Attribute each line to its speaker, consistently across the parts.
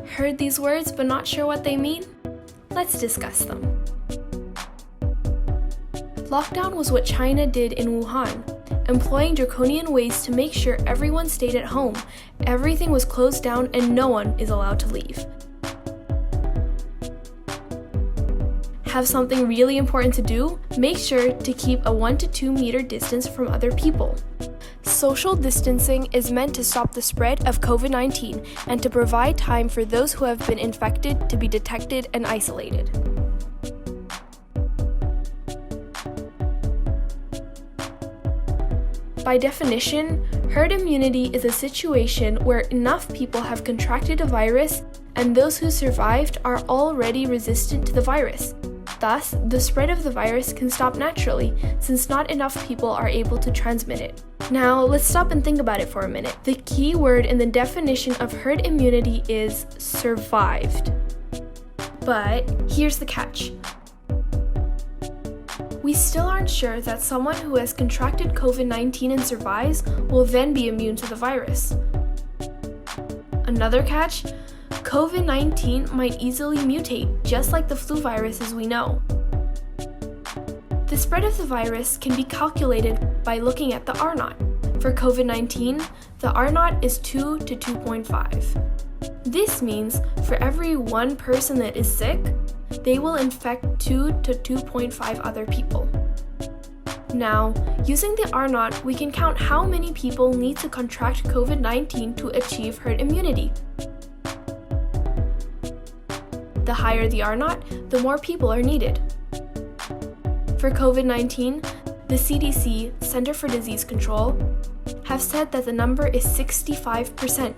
Speaker 1: Heard these words but not sure what they mean? Let's discuss them. Lockdown was what China did in Wuhan, employing draconian ways to make sure everyone stayed at home, everything was closed down, and no one is allowed to leave. Have something really important to do? Make sure to keep a 1 to 2 meter distance from other people. Social distancing is meant to stop the spread of COVID-19 and to provide time for those who have been infected to be detected and isolated. By definition, herd immunity is a situation where enough people have contracted a virus and those who survived are already resistant to the virus. Thus, the spread of the virus can stop naturally since not enough people are able to transmit it. Now, let's stop and think about it for a minute. The key word in the definition of herd immunity is survived. But here's the catch. We still aren't sure that someone who has contracted COVID-19 and survives will then be immune to the virus. Another catch? COVID-19 might easily mutate, just like the flu virus as we know. The spread of the virus can be calculated by looking at the R0. For COVID-19, the R0 is 2 to 2.5. This means for every one person that is sick, they will infect 2 to 2.5 other people. Now, using the R0, we can count how many people need to contract COVID-19 to achieve herd immunity. The higher the R0, the more people are needed. For COVID-19, the CDC, Center for Disease Control, have said that the number is 65%.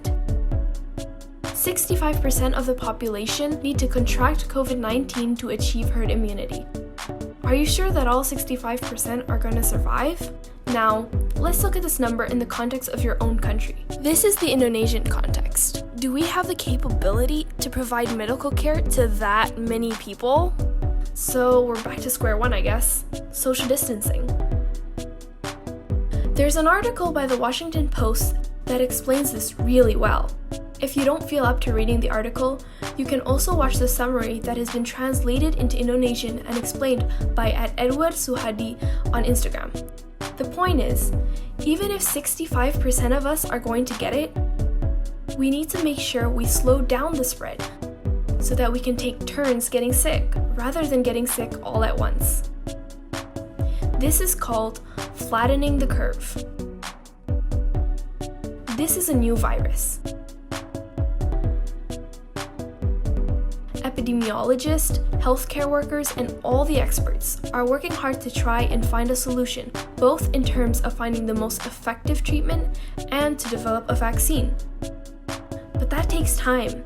Speaker 1: 65% of the population need to contract COVID-19 to achieve herd immunity. Are you sure that all 65% are going to survive? Now, let's look at this number in the context of your own country. This is the Indonesian context. Do we have the capability to provide medical care to that many people? So we're back to square one, I guess. Social distancing. There's an article by the Washington Post that explains this really well. If you don't feel up to reading the article, you can also watch the summary that has been translated into Indonesian and explained by @Edward Suhadi on Instagram. The point is, even if 65% of us are going to get it, we need to make sure we slow down the spread so that we can take turns getting sick rather than getting sick all at once. This is called flattening the curve. This is a new virus. Epidemiologists, healthcare workers, and all the experts are working hard to try and find a solution, both in terms of finding the most effective treatment and to develop a vaccine. But that takes time,